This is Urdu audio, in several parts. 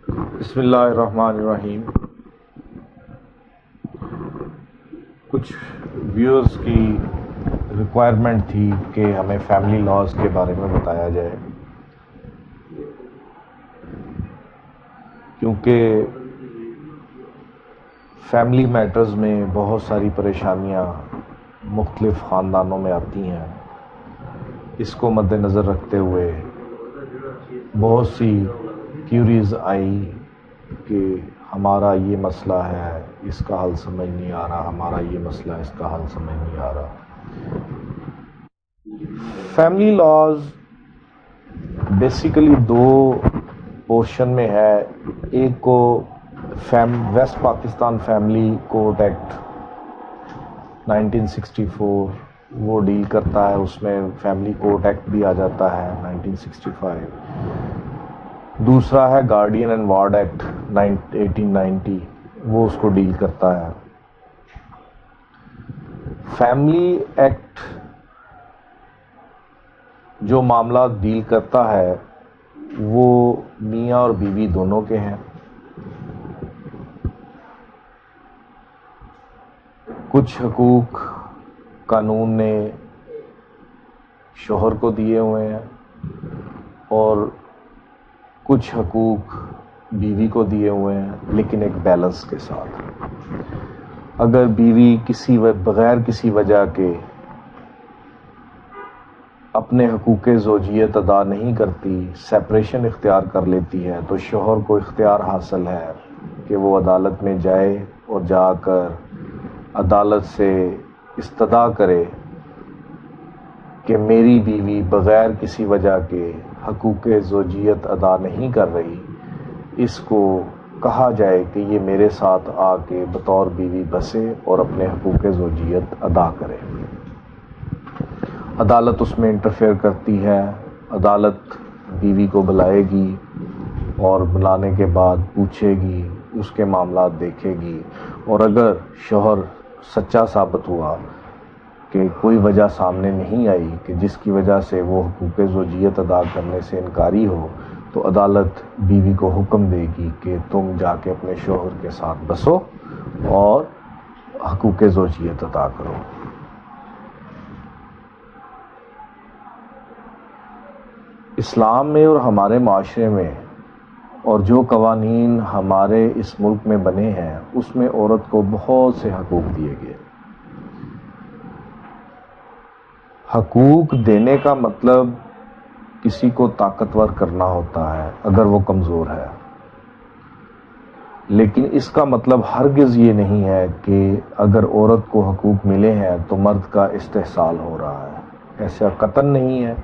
بسم اللہ الرحمن الرحیم۔ کچھ ویورز کی ریکوائرمنٹ تھی کہ ہمیں فیملی لاز کے بارے میں بتایا جائے، کیونکہ فیملی میٹرز میں بہت ساری پریشانیاں مختلف خاندانوں میں آتی ہیں۔ اس کو مد نظر رکھتے ہوئے بہت سی کیوریز آئی کہ ہمارا یہ مسئلہ ہے، اس کا حل سمجھ نہیں آ رہا، ہمارا یہ مسئلہ ہے، اس کا حل سمجھ نہیں آ رہا۔ فیملی لاز بیسیکلی دو پورشن میں ہے۔ ایک کو west Pakistan family court act 1964 وہ ڈیل کرتا ہے، اس میں فیملی کورٹ ایکٹ بھی آ جاتا ہے 1965۔ دوسرا ہے گارڈین اینڈ وارڈ ایکٹ 1890، وہ اس کو ڈیل کرتا ہے۔ فیملی ایکٹ جو معاملات ڈیل کرتا ہے وہ میاں اور بیوی دونوں کے ہیں۔ کچھ حقوق قانون نے شوہر کو دیے ہوئے ہیں اور کچھ حقوق بیوی کو دیے ہوئے ہیں، لیکن ایک بیلنس کے ساتھ۔ اگر بیوی بغیر کسی وجہ کے اپنے حقوق زوجیت ادا نہیں کرتی، سیپریشن اختیار کر لیتی ہے، تو شوہر کو اختیار حاصل ہے کہ وہ عدالت میں جائے اور جا کر عدالت سے استدعا کرے کہ میری بیوی بغیر کسی وجہ کے حقوق زوجیت ادا نہیں کر رہی، اس کو کہا جائے کہ یہ میرے ساتھ آ کے بطور بیوی بسے اور اپنے حقوق زوجیت ادا کرے۔ عدالت اس میں انٹرفیئر کرتی ہے، عدالت بیوی کو بلائے گی اور بلانے کے بعد پوچھے گی، اس کے معاملات دیکھے گی، اور اگر شوہر سچا ثابت ہوا کہ کوئی وجہ سامنے نہیں آئی کہ جس کی وجہ سے وہ حقوق زوجیت ادا کرنے سے انکاری ہو، تو عدالت بیوی کو حکم دے گی کہ تم جا کے اپنے شوہر کے ساتھ بسو اور حقوق زوجیت ادا کرو۔ اسلام میں اور ہمارے معاشرے میں اور جو قوانین ہمارے اس ملک میں بنے ہیں، اس میں عورت کو بہت سے حقوق دیے گئے۔ حقوق دینے کا مطلب کسی کو طاقتور کرنا ہوتا ہے اگر وہ کمزور ہے، لیکن اس کا مطلب ہرگز یہ نہیں ہے کہ اگر عورت کو حقوق ملے ہیں تو مرد کا استحصال ہو رہا ہے، ایسا قطعاً نہیں ہے۔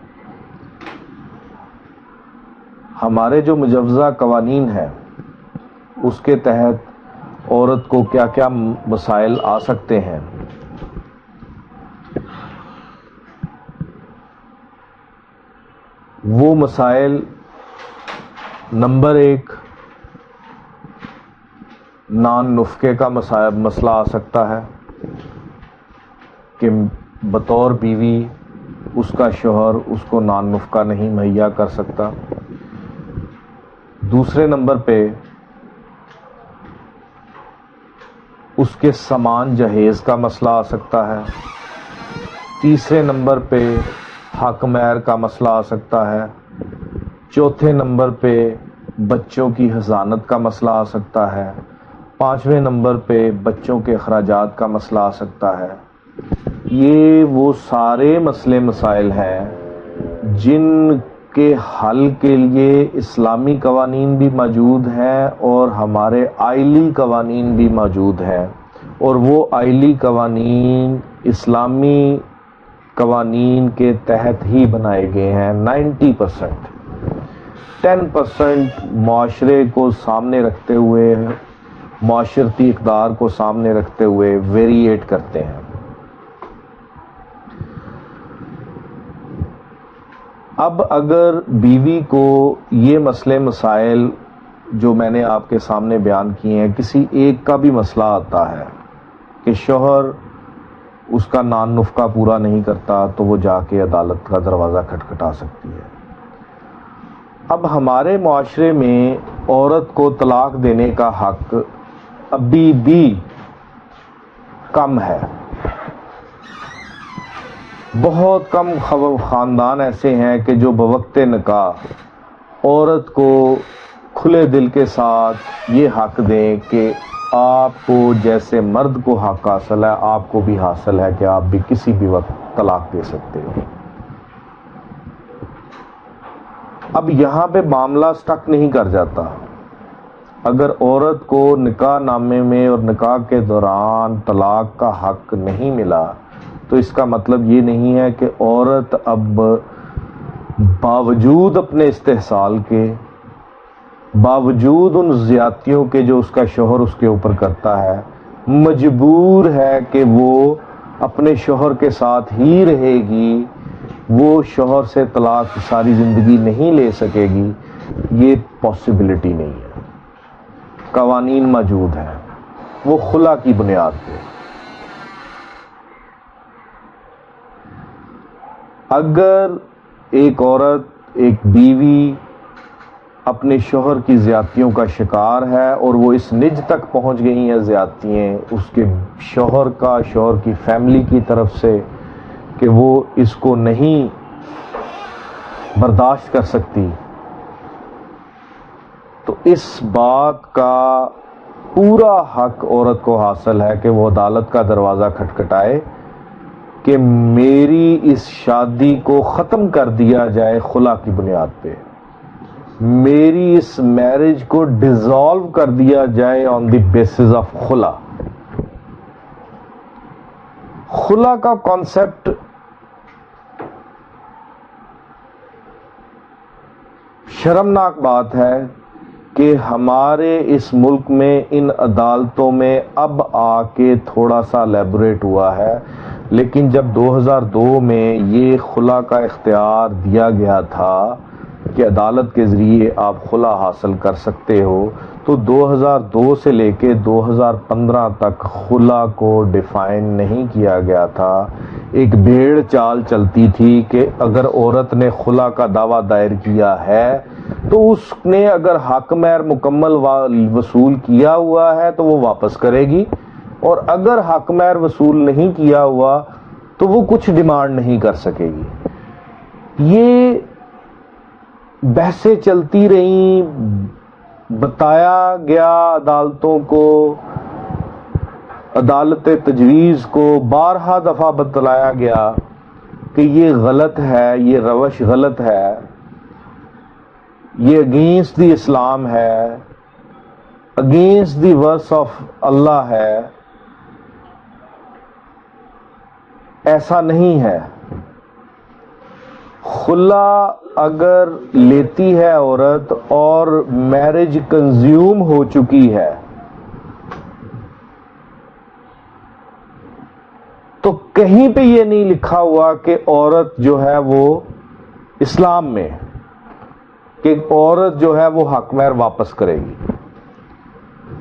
ہمارے جو مجوزہ قوانین ہیں اس کے تحت عورت کو کیا کیا مسائل آ سکتے ہیں۔ وہ مسائل: نمبر 1، نان نفقے کا مسئلہ آ سکتا ہے کہ بطور بیوی اس کا شوہر اس کو نان نفقہ نہیں مہیا کر سکتا۔ دوسرے نمبر پہ اس کے سامان جہیز کا مسئلہ آ سکتا ہے۔ تیسرے نمبر پہ حق مہر کا مسئلہ آ سکتا ہے۔ چوتھے نمبر پہ بچوں کی حضانت کا مسئلہ آ سکتا ہے۔ پانچویں نمبر پہ بچوں کے اخراجات کا مسئلہ آ سکتا ہے۔ یہ وہ سارے مسائل ہیں جن کے حل کے لیے اسلامی قوانین بھی موجود ہیں اور ہمارے آئلی قوانین بھی موجود ہیں، اور وہ آئلی قوانین اسلامی قوانین کے تحت ہی بنائے گئے ہیں۔ 90%، 10% معاشرے کو سامنے رکھتے ہوئے، معاشرتی اقدار کو سامنے رکھتے ہوئے ویریٹ کرتے ہیں۔ اب اگر بیوی کو یہ مسائل جو میں نے آپ کے سامنے بیان کیے ہیں، کسی ایک کا بھی مسئلہ آتا ہے کہ شوہر اس کا نان نفقہ پورا نہیں کرتا، تو وہ جا کے عدالت کا دروازہ کھٹکھٹا سکتی ہے۔ اب ہمارے معاشرے میں عورت کو طلاق دینے کا حق ابھی بھی کم ہے. بہت کم خاندان ایسے ہیں کہ جو بوقت نکاح عورت کو کھلے دل کے ساتھ یہ حق دیں کہ آپ کو جیسے مرد کو حق حاصل ہے آپ کو بھی حاصل ہے کہ آپ بھی کسی بھی وقت طلاق دے سکتے ہو. اب یہاں پہ معاملہ سٹک نہیں کر جاتا. اگر عورت کو نکاح نامے میں اور نکاح کے دوران طلاق کا حق نہیں ملا تو اس کا مطلب یہ نہیں ہے کہ عورت اب باوجود اپنے استحصال کے، باوجود ان زیادتیوں کے جو اس کا شوہر اس کے اوپر کرتا ہے، مجبور ہے کہ وہ اپنے شوہر کے ساتھ ہی رہے گی، وہ شوہر سے طلاق ساری زندگی نہیں لے سکے گی. یہ پاسبلٹی نہیں ہے. قوانین موجود ہیں، وہ خلا کی بنیاد پہ. اگر ایک عورت، ایک بیوی اپنے شوہر کی زیادتیوں کا شکار ہے اور وہ اس نج تک پہنچ گئی ہیں زیادتیاں اس کے شوہر کا، شوہر کی فیملی کی طرف سے، کہ وہ اس کو نہیں برداشت کر سکتی، تو اس بات کا پورا حق عورت کو حاصل ہے کہ وہ عدالت کا دروازہ کھٹکھٹائے کہ میری اس شادی کو ختم کر دیا جائے خلا کی بنیاد پہ، میری اس میرج کو ڈیزالو کر دیا جائے آن دی بیسس آف خلا. خلا کا کانسیپٹ شرمناک بات ہے کہ ہمارے اس ملک میں ان عدالتوں میں اب آ کے تھوڑا سا لیبوریٹ ہوا ہے، لیکن جب 2002 میں یہ خلا کا اختیار دیا گیا تھا کہ عدالت کے ذریعے آپ خلا حاصل کر سکتے ہو، تو 2002 سے لے کے 2015 تک خلا کو ڈیفائن نہیں کیا گیا تھا. ایک بھیڑ چال چلتی تھی کہ اگر عورت نے خلا کا دعویٰ دائر کیا ہے تو اس نے اگر حق مہر مکمل وصول کیا ہوا ہے تو وہ واپس کرے گی، اور اگر حق مہر وصول نہیں کیا ہوا تو وہ کچھ ڈیمانڈ نہیں کر سکے گی. یہ بحثیں چلتی رہیں، بتایا گیا عدالتوں کو، عدالت تجویز کو بارہا دفعہ بتلایا گیا کہ یہ غلط ہے، یہ روش غلط ہے، یہ اگینسٹ دی اسلام ہے، اگینسٹ دی ورس آف اللہ ہے. ایسا نہیں ہے. خلا اگر لیتی ہے عورت اور میرج کنزیوم ہو چکی ہے تو کہیں پہ یہ نہیں لکھا ہوا کہ عورت جو ہے وہ اسلام میں کہ عورت جو ہے وہ حق مہر واپس کرے گی.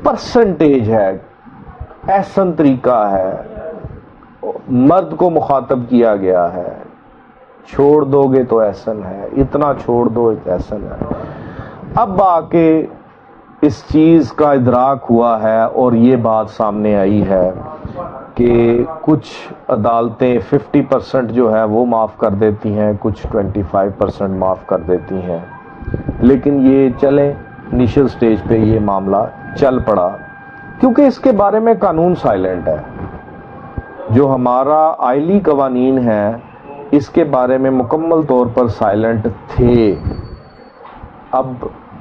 پرسنٹیج ہے، احسن طریقہ ہے، مرد کو مخاطب کیا گیا ہے، چھوڑ دو گے تو احسن ہے، اتنا چھوڑ دو احسن ہے. اب آ کے اس چیز کا ادراک ہوا ہے اور یہ بات سامنے آئی ہے کہ کچھ عدالتیں 50% جو ہے وہ معاف کر دیتی ہیں، کچھ 25% معاف کر دیتی ہیں. لیکن یہ چلیں انیشل سٹیج پہ یہ معاملہ چل پڑا کیونکہ اس کے بارے میں قانون سائلنٹ ہے. جو ہمارا آئلی قوانین ہیں اس کے بارے میں مکمل طور پر سائلنٹ تھے. اب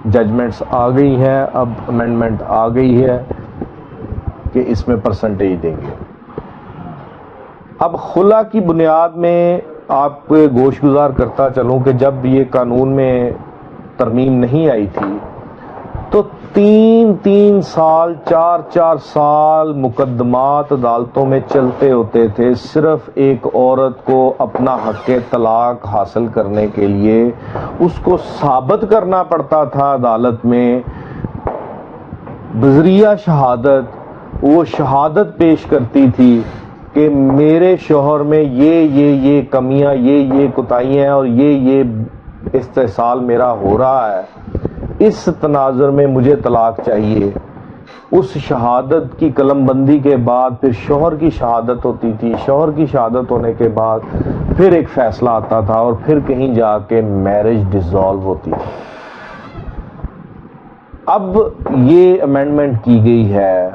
ججمنٹس آ گئی ہیں، اب امینڈمنٹ آ گئی ہے کہ اس میں پرسنٹیج دیں گے. اب خلا کی بنیاد میں آپ کو گوش گزار کرتا چلوں کہ جب یہ قانون میں ترمیم نہیں آئی تھی تو 3 سال 4 سال مقدمات عدالتوں میں چلتے ہوتے تھے صرف ایک عورت کو اپنا حق طلاق حاصل کرنے کے لیے. اس کو ثابت کرنا پڑتا تھا عدالت میں بذریعہ شہادت. وہ شہادت پیش کرتی تھی کہ میرے شوہر میں یہ کمیاں، یہ کوتاہیاں ہیں اور یہ استحصال میرا ہو رہا ہے. اس تناظر میں مجھے طلاق چاہیے، اس شہادت کی قلم بندی کے بعد پھر شوہر کی شہادت ہوتی تھی، شوہر کی شہادت ہونے کے بعد پھر ایک فیصلہ آتا تھا اور پھر کہیں جا کے میرج ڈیزالو ہوتی تھی۔ اب یہ امینڈمنٹ کی گئی ہے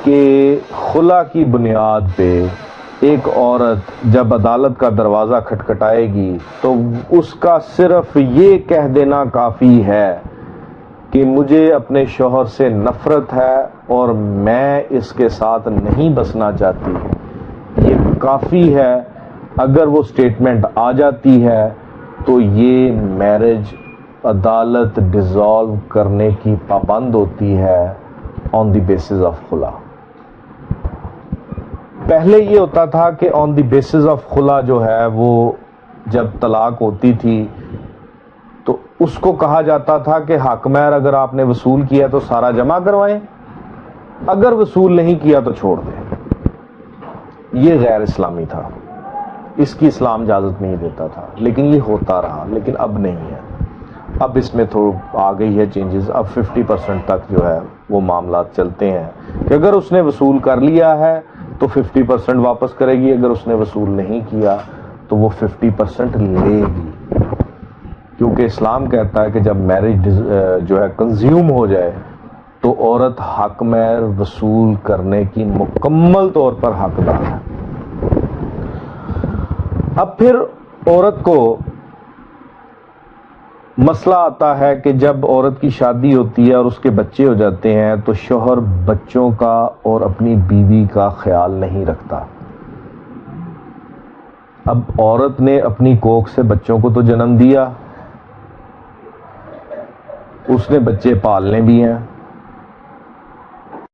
کہ خلا کی بنیاد پہ ایک عورت جب عدالت کا دروازہ کھٹکھٹائے گی تو اس کا صرف یہ کہہ دینا کافی ہے کہ مجھے اپنے شوہر سے نفرت ہے اور میں اس کے ساتھ نہیں بسنا چاہتی، یہ کافی ہے۔ اگر وہ سٹیٹمنٹ آ جاتی ہے تو یہ میرج عدالت ڈیزالو کرنے کی پابند ہوتی ہے آن دی بیسس آف خلا۔ پہلے یہ ہوتا تھا کہ آن دی بیسس آف خلا جو ہے وہ جب طلاق ہوتی تھی تو اس کو کہا جاتا تھا کہ حق مہر اگر آپ نے وصول کیا تو سارا جمع کروائیں، اگر وصول نہیں کیا تو چھوڑ دیں۔ یہ غیر اسلامی تھا، اس کی اسلام اجازت نہیں دیتا تھا، لیکن یہ ہوتا رہا، لیکن اب نہیں ہے۔ اب اس میں آ گئی ہے چینجز، اب 50% تک جو ہے وہ معاملات چلتے ہیں کہ اگر اس نے وصول کر لیا ہے تو 50% واپس کرے گی، اگر اس نے وصول نہیں کیا تو وہ 50% لے گی، کیونکہ اسلام کہتا ہے کہ جب میرج جو ہے کنزیوم ہو جائے تو عورت حق مہر وصول کرنے کی مکمل طور پر حقدار ہے۔ اب پھر عورت کو مسئلہ آتا ہے کہ جب عورت کی شادی ہوتی ہے اور اس کے بچے ہو جاتے ہیں تو شوہر بچوں کا اور اپنی بیوی کا خیال نہیں رکھتا۔ اب عورت نے اپنی کوکھ سے بچوں کو تو جنم دیا، اس نے بچے پالنے بھی ہیں،